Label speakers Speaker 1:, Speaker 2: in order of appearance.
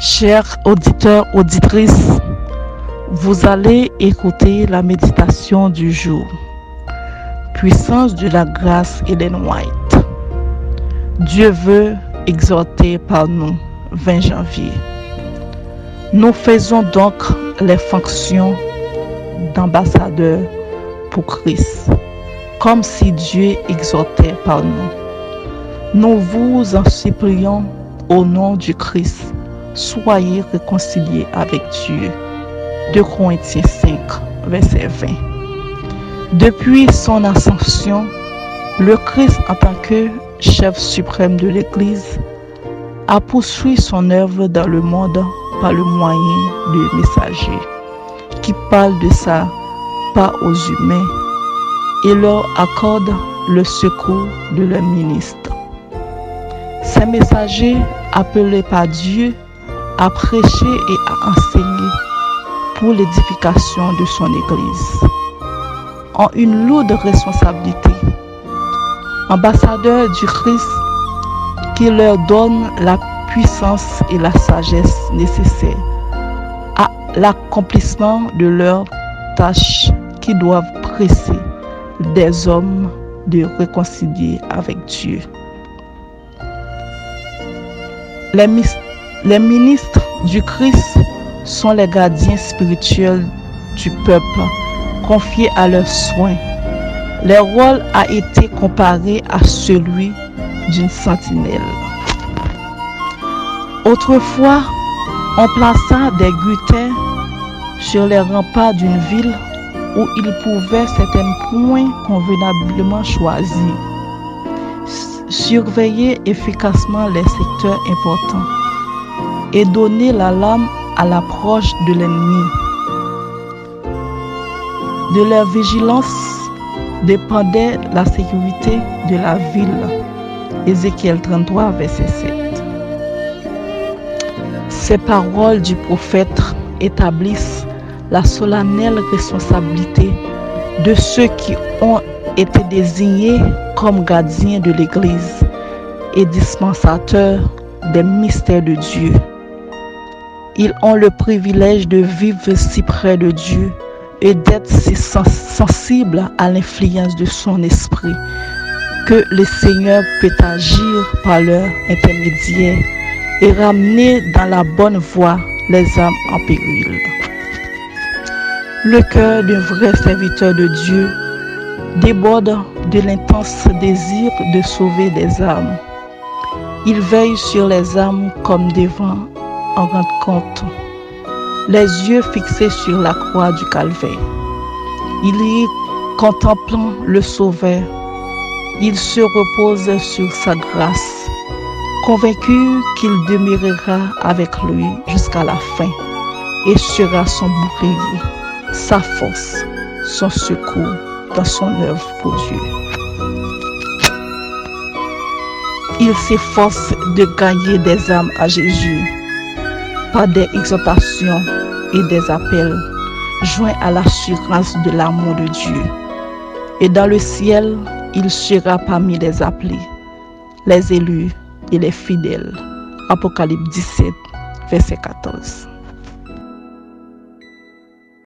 Speaker 1: Chers auditeurs, auditrices, vous allez écouter la méditation du jour. Puissance de la grâce, Ellen White. Dieu veut exhorter par nous, 20 janvier. Nous faisons donc les fonctions d'ambassadeurs pour Christ, comme si Dieu exhortait par nous. Nous vous en supplions au nom du Christ, soyez réconciliés avec Dieu. 2 Corinthiens 5, verset 20. Depuis son ascension, le Christ en tant que chef suprême de l'Église a poursuivi son œuvre dans le monde par le moyen de messagers qui parlent de sa part aux humains et leur accordent le secours de leur ministre. Ces messagers appelés par Dieu à prêcher et à enseigner pour l'édification de son Église ont une lourde responsabilité. Ambassadeurs du Christ qui leur donne la puissance et la sagesse nécessaires à l'accomplissement de leurs tâches qui doivent presser des hommes de réconcilier avec Dieu. Les ministres du Christ sont les gardiens spirituels du peuple, confiés à leurs soins. Leur rôle a été comparé à celui d'une sentinelle. Autrefois, on plaça des gutins sur les remparts d'une ville où ils pouvaient certains points convenablement choisis, surveiller efficacement les secteurs importants et donner l'alarme à l'approche de l'ennemi. De leur vigilance dépendait la sécurité de la ville. Ézéchiel 33, verset 7. Ces paroles du prophète établissent la solennelle responsabilité de ceux qui ont été désignés comme gardiens de l'Église et dispensateurs des mystères de Dieu. Ils ont le privilège de vivre si près de Dieu et d'être si sensibles à l'influence de son esprit que le Seigneur peut agir par leur intermédiaire et ramener dans la bonne voie les âmes en péril. Le cœur d'un vrai serviteur de Dieu déborde de l'intense désir de sauver des âmes. Il veille sur les âmes comme devant en rendre compte, les yeux fixés sur la croix du Calvaire. Il y contemplant le Sauveur, il se repose sur sa grâce, convaincu qu'il demeurera avec lui jusqu'à la fin et sera son bouclier, sa force, son secours dans son œuvre pour Dieu. Il s'efforce de gagner des âmes à Jésus par des exhortations et des appels joints à l'assurance de l'amour de Dieu. Et dans le ciel, il sera parmi les appelés, les élus et les fidèles. Apocalypse 17, verset 14.